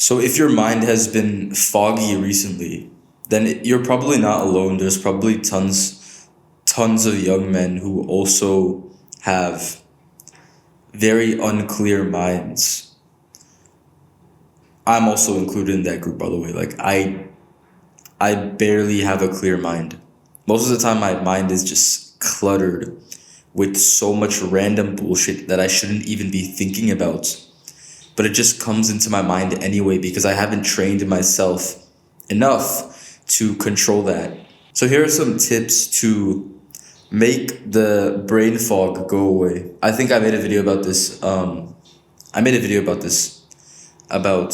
So if your mind has been foggy recently, then you're probably not alone. There's probably tons of young men who also have very unclear minds. I'm also included in that group, by the way. Like I barely have a clear mind. Most of the time my mind is just cluttered with so much random bullshit that I shouldn't even be thinking about. But it just comes into my mind anyway because I haven't trained myself enough to control that. So here are some tips to make the brain fog go away. I think I made a video about this. I made a video about this. About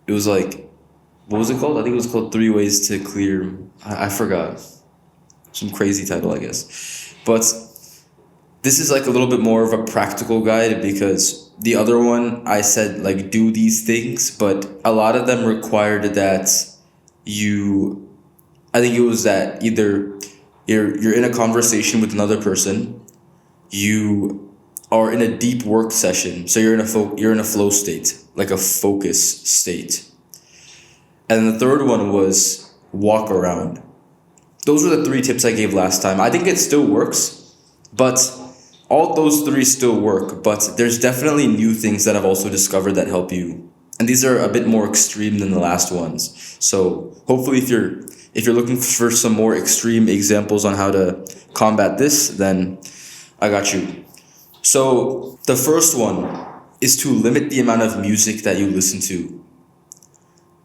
it was like, what was it called? I think it was called Three Ways to Clear. I forgot. Some crazy title, I guess. But this is like a little bit more of a practical guide because the other one I said like do these things, but a lot of them required that you. I think it was that either you're in a conversation with another person, you are in a deep work session, so you're in a flow state, like a focus state. And the third one was walk around. Those were the three tips I gave last time. I think it still works, but all those three still work, but there's definitely new things that I've also discovered that help you. And these are a bit more extreme than the last ones. So hopefully if you're looking for some more extreme examples on how to combat this, then I got you. So the first one is to limit the amount of music that you listen to.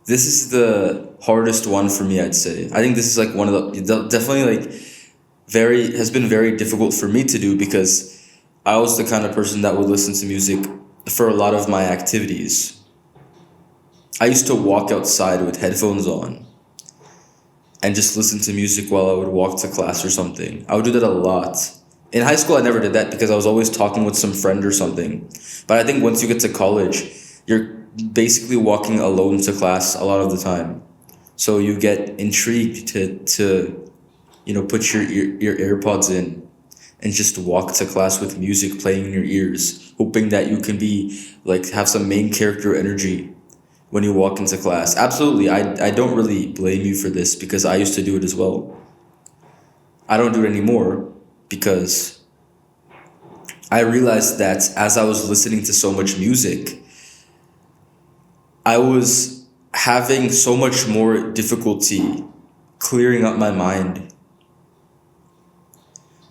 This is the hardest one for me, I'd say. I think this is like one of the definitely like has been very difficult for me to do because I was the kind of person that would listen to music for a lot of my activities. I used to walk outside with headphones on and just listen to music while I would walk to class or something. I would do that a lot. In high school, I never did that because I was always talking with some friend or something. But I think once you get to college, you're basically walking alone to class a lot of the time. So you get intrigued to put your AirPods in and just walk to class with music playing in your ears, hoping that you can be like have some main character energy when you walk into class. Absolutely, I don't really blame you for this because I used to do it as well. I don't do it anymore because I realized that as I was listening to so much music, I was having so much more difficulty clearing up my mind.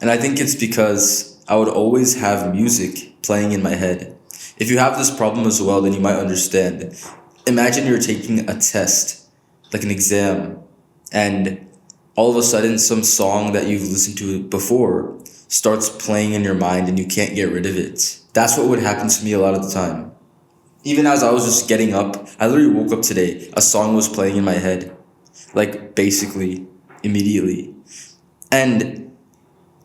And I think it's because I would always have music playing in my head. If you have this problem as well, then you might understand. Imagine you're taking a test, like an exam, and all of a sudden some song that you've listened to before starts playing in your mind and you can't get rid of it. That's what would happen to me a lot of the time. Even as I was just getting up, I literally woke up today, a song was playing in my head, like basically immediately. And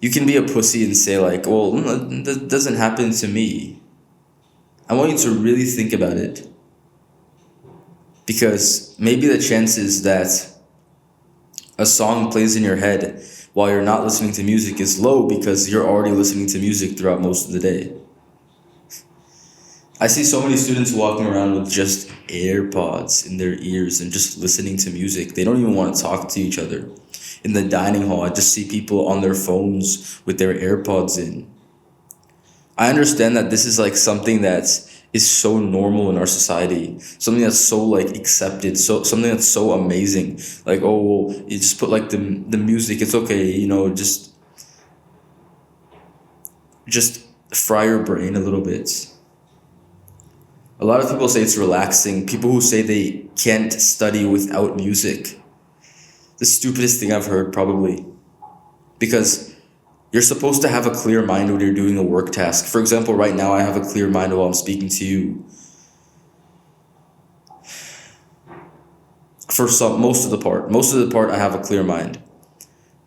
you can be a pussy and say like, well, that doesn't happen to me. I want you to really think about it. Because maybe the chances that a song plays in your head while you're not listening to music is low because you're already listening to music throughout most of the day. I see so many students walking around with just AirPods in their ears and just listening to music. They don't even want to talk to each other. In the dining hall, I just see people on their phones with their AirPods in. I understand that this is like something that is so normal in our society, something that's so like accepted, so something that's so amazing. Like, oh, well, you just put like the music, it's okay, just fry your brain a little bit. A lot of people say it's relaxing. People who say they can't study without music. The stupidest thing I've heard, probably. Because you're supposed to have a clear mind when you're doing a work task. For example, right now I have a clear mind while I'm speaking to you. For most of the part I have a clear mind.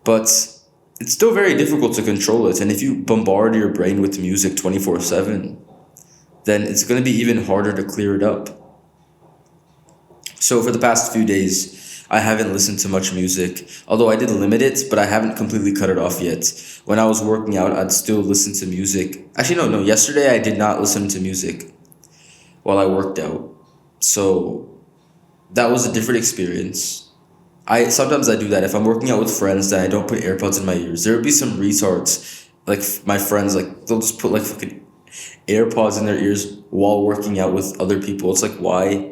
But it's still very difficult to control it. And if you bombard your brain with music 24/7, then it's going to be even harder to clear it up. So for the past few days, I haven't listened to much music, although I did limit it, but I haven't completely cut it off yet. When I was working out, I'd still listen to music. Actually, no, yesterday I did not listen to music while I worked out. So that was a different experience. I sometimes I do that if I'm working out with friends that I don't put AirPods in my ears. There would be some retards like my friends like they'll just put like fucking AirPods in their ears while working out with other people. It's like why?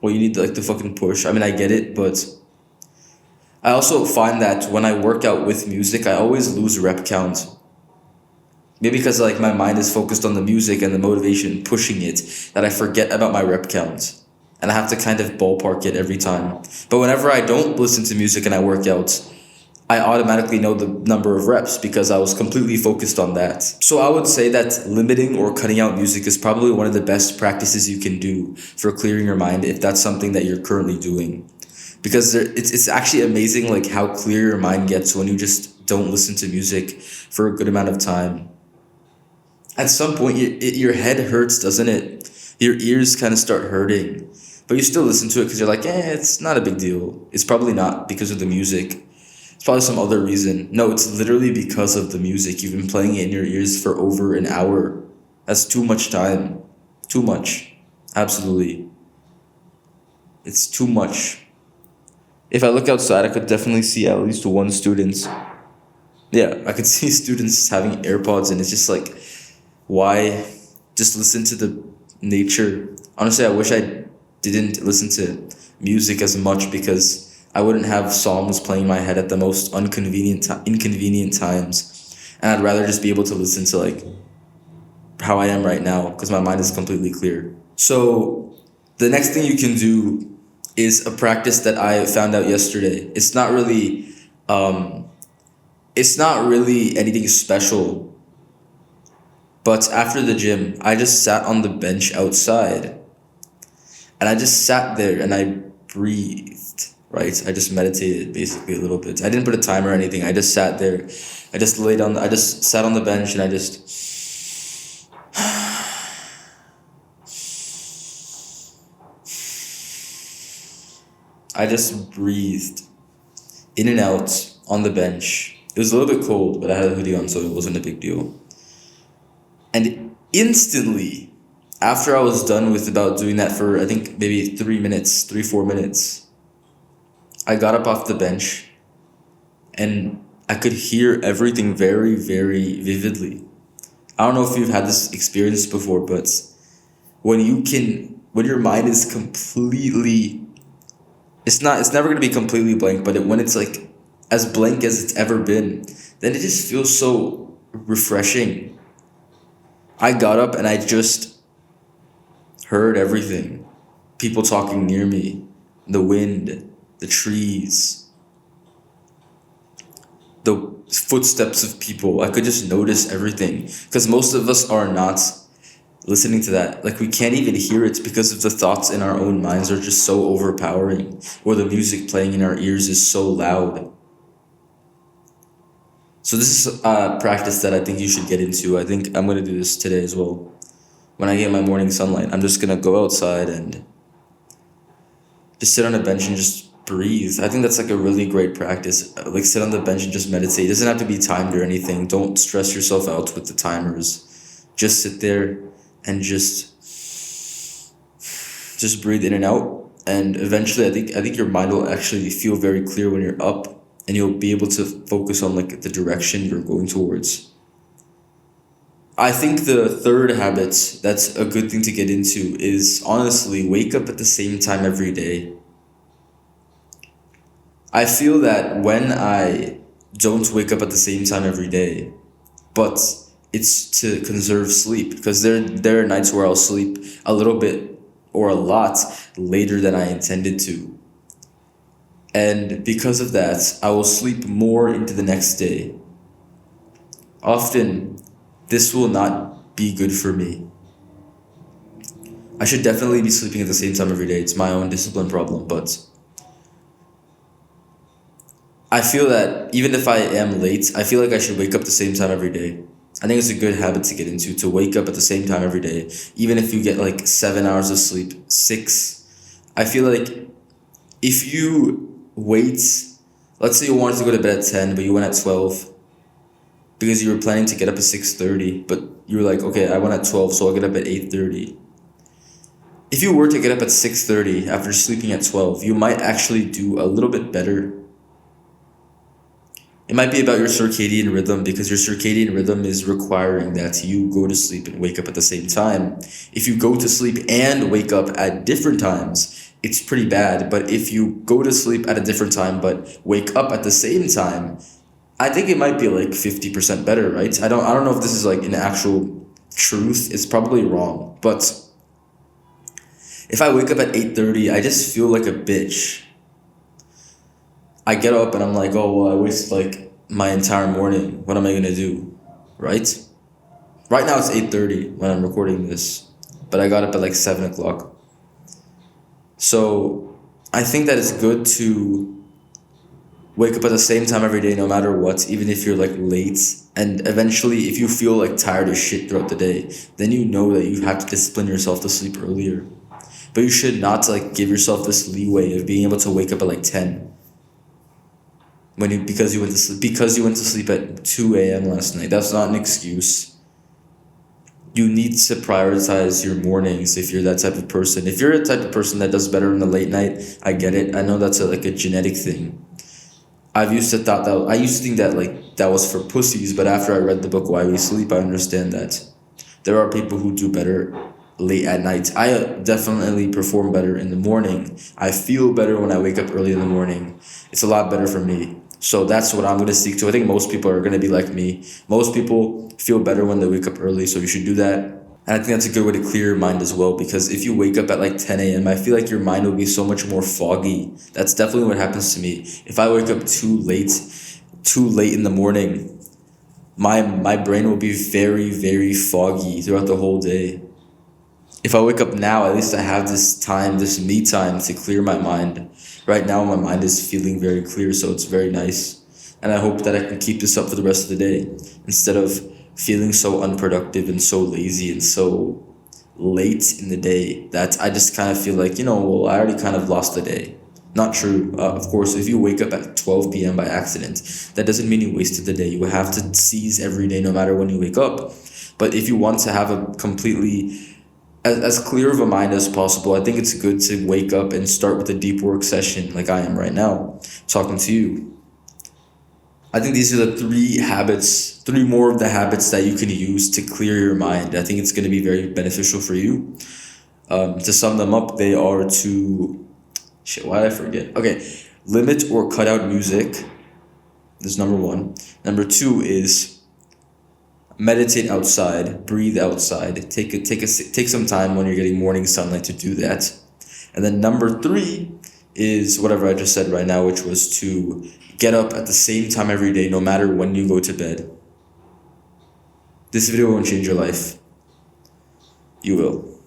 Well, you need like the fucking push. I mean, I get it, but I also find that when I work out with music, I always lose rep count. Maybe because like my mind is focused on the music and the motivation pushing it that I forget about my rep count. And I have to kind of ballpark it every time. But whenever I don't listen to music and I work out, I automatically know the number of reps because I was completely focused on that. So I would say that limiting or cutting out music is probably one of the best practices you can do for clearing your mind if that's something that you're currently doing. Because it's actually amazing like how clear your mind gets when you just don't listen to music for a good amount of time. At some point, your head hurts, doesn't it? Your ears kind of start hurting. But you still listen to it because you're like, it's not a big deal. It's probably not because of the music. It's probably some other reason. No, it's literally because of the music. You've been playing it in your ears for over an hour. That's too much time. Too much. Absolutely. It's too much. If I look outside, I could definitely see at least one student. Yeah, I could see students having AirPods, and it's just like, why just listen to the nature? Honestly, I wish I didn't listen to music as much because I wouldn't have songs playing in my head at the most inconvenient times, and I'd rather just be able to listen to like how I am right now because my mind is completely clear. So the next thing you can do is a practice that I found out yesterday. It's not really anything special. But after the gym, I just sat on the bench outside and I just sat there and I breathed, right? I just meditated basically a little bit. I didn't put a timer or anything. I just sat there. I just sat on the bench and I just breathed in and out on the bench. It was a little bit cold, but I had a hoodie on, so it wasn't a big deal. And instantly, after I was done with about doing that for, I think, maybe 4 minutes, I got up off the bench and I could hear everything very, very vividly. I don't know if you've had this experience before, but when your mind is completely, it's never going to be completely blank, but when it's like as blank as it's ever been, then it just feels so refreshing. I got up and I just heard everything. People talking near me, the wind, the trees, the footsteps of people. I could just notice everything because most of us are not listening to that. Like we can't even hear it because of the thoughts in our own minds are just so overpowering, or the music playing in our ears is so loud. So this is a practice that I think you should get into. I think I'm going to do this today as well. When I get my morning sunlight, I'm just going to go outside and just sit on a bench and just breathe. I think that's like a really great practice. Like sit on the bench and just meditate. It doesn't have to be timed or anything. Don't stress yourself out with the timers. Just sit there and just breathe in and out. And eventually I think your mind will actually feel very clear when you're up. And you'll be able to focus on like the direction you're going towards. I think the third habit that's a good thing to get into is honestly wake up at the same time every day. I feel that when I don't wake up at the same time every day, but it's to conserve sleep because there are nights where I'll sleep a little bit or a lot later than I intended to. And because of that, I will sleep more into the next day. Often, this will not be good for me. I should definitely be sleeping at the same time every day. It's my own discipline problem, but I feel that even if I am late, I feel like I should wake up the same time every day. I think it's a good habit to get into, to wake up at the same time every day. Even if you get like 7 hours of sleep, 6. I feel like if you wait, let's say you wanted to go to bed at 10 but you went at 12 because you were planning to get up at 6:30, but you were like, okay, I went at 12 so I'll get up at 8:30. If you were to get up at 6:30 after sleeping at 12, you might actually do a little bit better. It might be about your circadian rhythm, because your circadian rhythm is requiring that you go to sleep and wake up at the same time. If you go to sleep and wake up at different times, it's pretty bad. But if you go to sleep at a different time but wake up at the same time, I think it might be like 50% better, right? I don't know if this is like an actual truth. It's probably wrong. But if I wake up at 8:30, I just feel like a bitch. I get up and I'm like, oh, well, I wasted like my entire morning. What am I gonna do? Right? Right now it's 8:30 when I'm recording this, but I got up at like 7 o'clock. So I think that it's good to wake up at the same time every day, no matter what, even if you're like late. And eventually, if you feel like tired as shit throughout the day, then you know that you have to discipline yourself to sleep earlier. But you should not like give yourself this leeway of being able to wake up at like 10 when you because you went to sleep at 2 a.m. last night. That's not an excuse. You need to prioritize your mornings if you're that type of person. If you're a type of person that does better in the late night, I get it. I know that's like a genetic thing. I used to think that like that was for pussies, but after I read the book Why We Sleep, I understand that there are people who do better late at night. I definitely perform better in the morning. I feel better when I wake up early in the morning. It's a lot better for me. So that's what I'm going to seek to. I think most people are going to be like me. Most people feel better when they wake up early, so you should do that. And I think that's a good way to clear your mind as well, because if you wake up at like 10 a.m., I feel like your mind will be so much more foggy. That's definitely what happens to me. If I wake up too late in the morning, my brain will be very, very foggy throughout the whole day. If I wake up now, at least I have this time, this me time to clear my mind. Right now, my mind is feeling very clear, so it's very nice. And I hope that I can keep this up for the rest of the day instead of feeling so unproductive and so lazy and so late in the day that I just kind of feel like, well, I already kind of lost the day. Not true. Of course, if you wake up at 12 p.m. by accident, that doesn't mean you wasted the day. You have to seize every day no matter when you wake up. But if you want to have a completely as clear of a mind as possible, I think it's good to wake up and start with a deep work session like I am right now, talking to you. I think these are the three more of the habits that you can use to clear your mind. I think it's going to be very beneficial for you. To sum them up, they are to... Shit, why did I forget? Okay, limit or cut out music. That's number one. Number two is meditate outside, breathe outside. Take some time when you're getting morning sunlight to do that. And then number three is whatever I just said right now, which was to get up at the same time every day, no matter when you go to bed. This video won't change your life. You will.